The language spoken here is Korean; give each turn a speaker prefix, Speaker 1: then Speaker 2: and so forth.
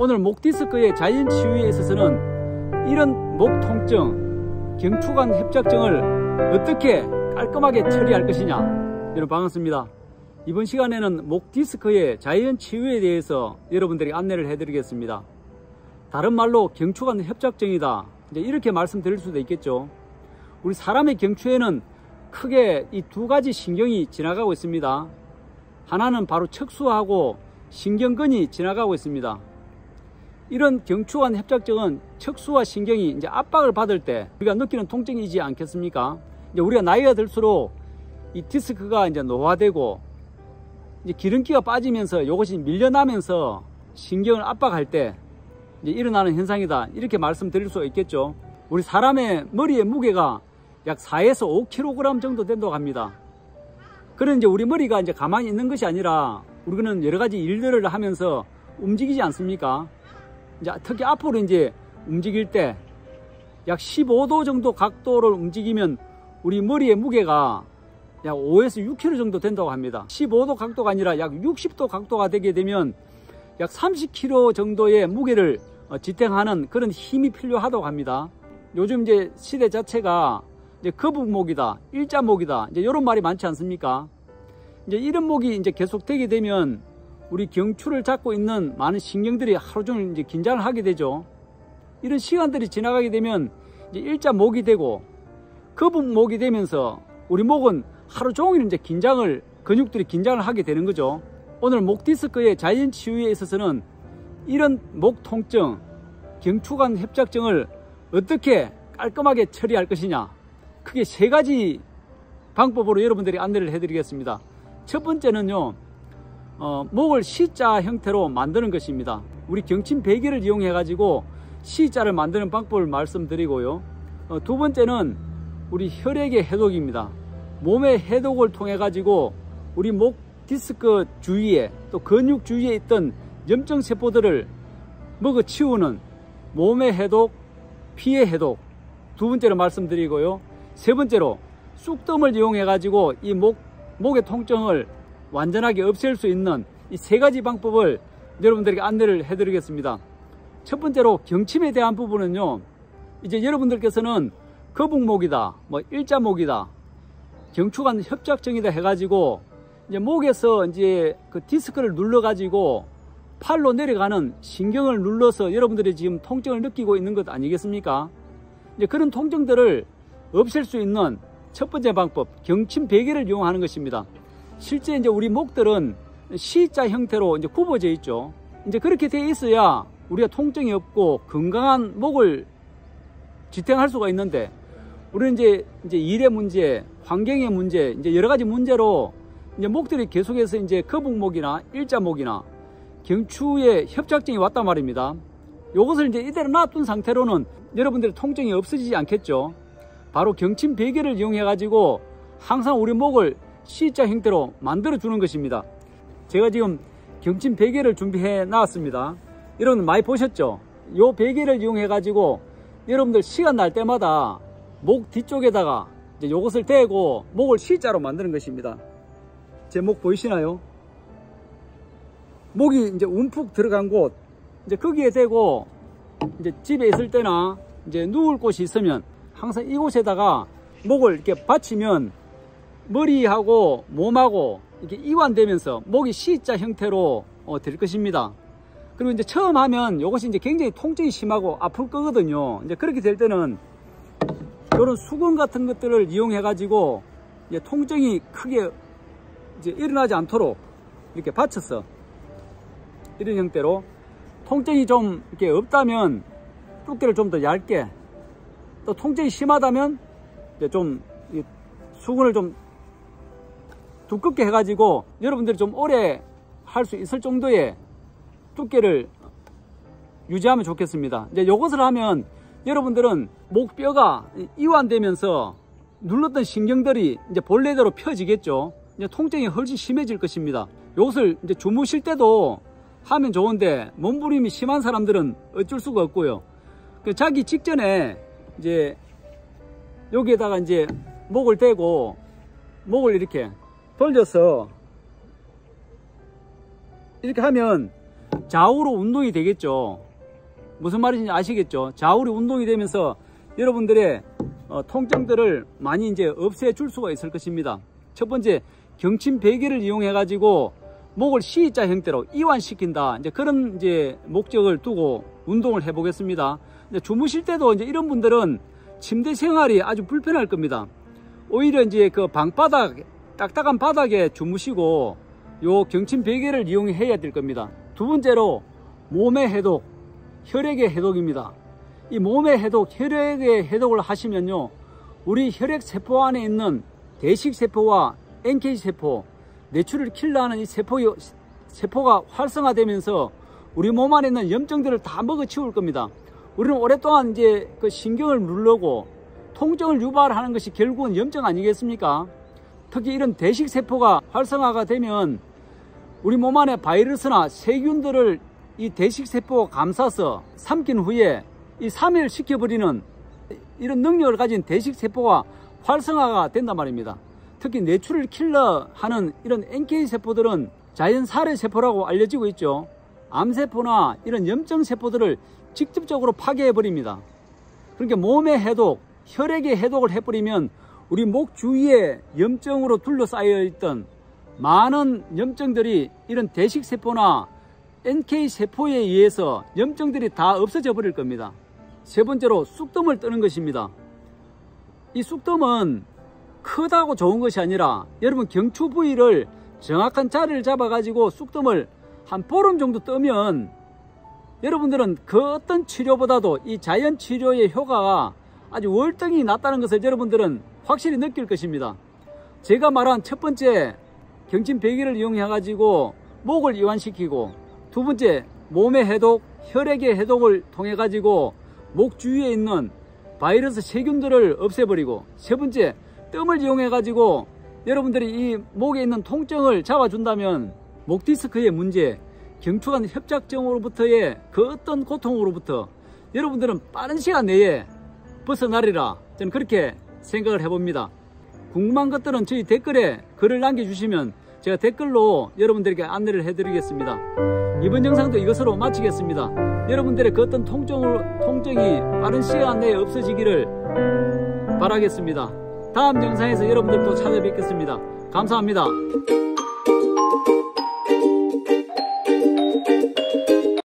Speaker 1: 오늘 목 디스크의 자연 치유에 있어서는 이런 목 통증, 경추관 협착증을 어떻게 깔끔하게 처리할 것이냐. 여러분 반갑습니다. 이번 시간에는 목 디스크의 자연 치유에 대해서 여러분들에게 안내를 해드리겠습니다. 다른 말로 경추관 협착증이다, 이제 이렇게 말씀드릴 수도 있겠죠. 우리 사람의 경추에는 크게 이 두 가지 신경이 지나가고 있습니다. 하나는 바로 척수하고 신경근이 지나가고 있습니다. 이런 경추관 협착증은 척수와 신경이 이제 압박을 받을 때 우리가 느끼는 통증이지 않겠습니까? 이제 우리가 나이가 들수록 이 디스크가 이제 노화되고 이제 기름기가 빠지면서 이것이 밀려나면서 신경을 압박할 때 이제 일어나는 현상이다, 이렇게 말씀드릴 수 있겠죠. 우리 사람의 머리의 무게가 약 4에서 5kg 정도 된다고 합니다. 그런 이제 우리 머리가 이제 가만히 있는 것이 아니라 우리는 여러 가지 일들을 하면서 움직이지 않습니까? 이제 특히 앞으로 이제 움직일 때 약 15도 정도 각도를 움직이면 우리 머리의 무게가 약 5에서 6kg 정도 된다고 합니다. 15도 각도가 아니라 약 60도 각도가 되게 되면 약 30kg 정도의 무게를 지탱하는 그런 힘이 필요하다고 합니다. 요즘 이제 시대 자체가 이제 거북목이다, 일자목이다, 이제 이런 말이 많지 않습니까? 이제 이런 목이 이제 계속 되게 되면 우리 경추를 잡고 있는 많은 신경들이 하루 종일 이제 긴장을 하게 되죠. 이런 시간들이 지나가게 되면 이제 일자목이 되고 거북목이 되면서 우리 목은 하루 종일 이제 근육들이 긴장을 하게 되는 거죠. 오늘 목 디스크의 자연 치유에 있어서는 이런 목 통증, 경추관 협착증을 어떻게 깔끔하게 처리할 것이냐, 크게 세 가지 방법으로 여러분들이 안내를 해드리겠습니다. 첫 번째는요, 목을 C자 형태로 만드는 것입니다. 우리 경침 베개를 이용해 가지고 C자를 만드는 방법을 말씀드리고요. 두 번째는 우리 혈액의 해독입니다. 몸의 해독을 통해 가지고 우리 목 디스크 주위에 또 근육 주위에 있던 염증 세포들을 먹어 치우는 몸의 해독, 피의 해독, 두 번째로 말씀드리고요. 세 번째로 쑥뜸을 이용해 가지고 이 목의 통증을 완전하게 없앨 수 있는 이 세 가지 방법을 여러분들에게 안내를 해드리겠습니다. 첫 번째로 경침에 대한 부분은요, 이제 여러분들께서는 거북목이다, 일자목이다, 경추관 협착증이다 해가지고 이제 목에서 이제 그 디스크를 눌러 가지고 팔로 내려가는 신경을 눌러서 여러분들이 지금 통증을 느끼고 있는 것 아니겠습니까? 이제 그런 통증들을 없앨 수 있는 첫 번째 방법, 경침 베개를 이용하는 것입니다. 실제 이제 우리 목들은 C자 형태로 이제 굽어져 있죠. 이제 그렇게 되어 있어야 우리가 통증이 없고 건강한 목을 지탱할 수가 있는데, 우리는 이제 일의 문제, 환경의 문제, 이제 여러 가지 문제로 이제 목들이 계속해서 이제 거북목이나 일자목이나 경추에 협착증이 왔단 말입니다. 이것을 이제 이대로 놔둔 상태로는 여러분들의 통증이 없어지지 않겠죠. 바로 경침 베개를 이용해 가지고 항상 우리 목을 C자 형태로 만들어 주는 것입니다. 제가 지금 경침 베개를 준비해 놨습니다. 여러분 많이 보셨죠? 이 베개를 이용해 가지고 여러분들 시간 날 때마다 목 뒤쪽에다가 이제 이것을 대고 목을 C자로 만드는 것입니다. 제 목 보이시나요? 목이 이제 움푹 들어간 곳, 이제 거기에 대고 이제 집에 있을 때나 이제 누울 곳이 있으면 항상 이곳에다가 목을 이렇게 받치면 머리하고 몸하고 이렇게 이완되면서 목이 C자 형태로 될 것입니다. 그리고 이제 처음 하면 이것이 이제 굉장히 통증이 심하고 아플 거거든요. 이제 그렇게 될 때는 이런 수건 같은 것들을 이용해 가지고 이제 통증이 크게 이제 일어나지 않도록 이렇게 받쳐서 이런 형태로, 통증이 좀 이렇게 없다면 두께를 좀 더 얇게, 또 통증이 심하다면 이제 좀 수건을 좀 두껍게 해가지고 여러분들이 좀 오래 할 수 있을 정도의 두께를 유지하면 좋겠습니다. 이제 이것을 하면 여러분들은 목뼈가 이완되면서 눌렀던 신경들이 이제 본래대로 펴지겠죠. 이제 통증이 훨씬 심해질 것입니다. 이것을 이제 주무실 때도 하면 좋은데 몸부림이 심한 사람들은 어쩔 수가 없고요. 자기 직전에 이제 여기에다가 이제 목을 대고 목을 이렇게 돌려서 이렇게 하면 좌우로 운동이 되겠죠. 무슨 말인지 아시겠죠? 좌우로 운동이 되면서 여러분들의 통증들을 많이 이제 없애줄 수가 있을 것입니다. 첫 번째, 경침 베개를 이용해 가지고 목을 C자 형태로 이완시킨다. 이제 그런 이제 목적을 두고 운동을 해 보겠습니다. 주무실 때도 이제 이런 분들은 침대 생활이 아주 불편할 겁니다. 오히려 이제 그 방바닥, 딱딱한 바닥에 주무시고 요 경침 베개를 이용해야 될 겁니다. 두 번째로 몸의 해독, 혈액의 해독입니다. 이 몸의 해독, 혈액의 해독을 하시면요, 우리 혈액세포 안에 있는 대식세포와 NK세포, 뇌출을 킬러하는 이 세포가 활성화되면서 우리 몸 안에 있는 염증들을 다 먹어치울 겁니다. 우리는 오랫동안 이제 그 신경을 누르고 통증을 유발하는 것이 결국은 염증 아니겠습니까? 특히 이런 대식세포가 활성화가 되면 우리 몸 안에 바이러스나 세균들을 이 대식세포가 감싸서 삼킨 후에 이 사멸시켜버리는 이런 능력을 가진 대식세포가 활성화가 된단 말입니다. 특히 뇌출을 킬러하는 이런 NK세포들은 자연 살해세포라고 알려지고 있죠. 암세포나 이런 염증세포들을 직접적으로 파괴해버립니다. 그러니까 몸의 해독, 혈액의 해독을 해버리면 우리 목 주위에 염증으로 둘러싸여 있던 많은 염증들이 이런 대식세포나 NK세포에 의해서 염증들이 다 없어져 버릴 겁니다. 세 번째로 쑥뜸을 뜨는 것입니다. 이 쑥뜸은 크다고 좋은 것이 아니라 여러분 경추 부위를 정확한 자리를 잡아 가지고 쑥뜸을 한 보름 정도 뜨면 여러분들은 그 어떤 치료보다도 이 자연 치료의 효과가 아주 월등히 낮다는 것을 여러분들은 확실히 느낄 것입니다. 제가 말한 첫 번째 경침 베개를 이용해 가지고 목을 이완시키고, 두 번째 몸의 해독, 혈액의 해독을 통해 가지고 목 주위에 있는 바이러스 세균들을 없애버리고, 세 번째 뜸을 이용해 가지고 여러분들이 이 목에 있는 통증을 잡아준다면 목 디스크의 문제, 경추관 협착증으로부터의 그 어떤 고통으로부터 여러분들은 빠른 시간 내에 벗어나리라, 저는 그렇게 생각을 해봅니다. 궁금한 것들은 저희 댓글에 글을 남겨주시면 제가 댓글로 여러분들에게 안내를 해드리겠습니다. 이번 영상도 이것으로 마치겠습니다. 여러분들의 그 어떤 통증이 빠른 시간 내에 없어지기를 바라겠습니다. 다음 영상에서 여러분들 또 찾아뵙겠습니다. 감사합니다.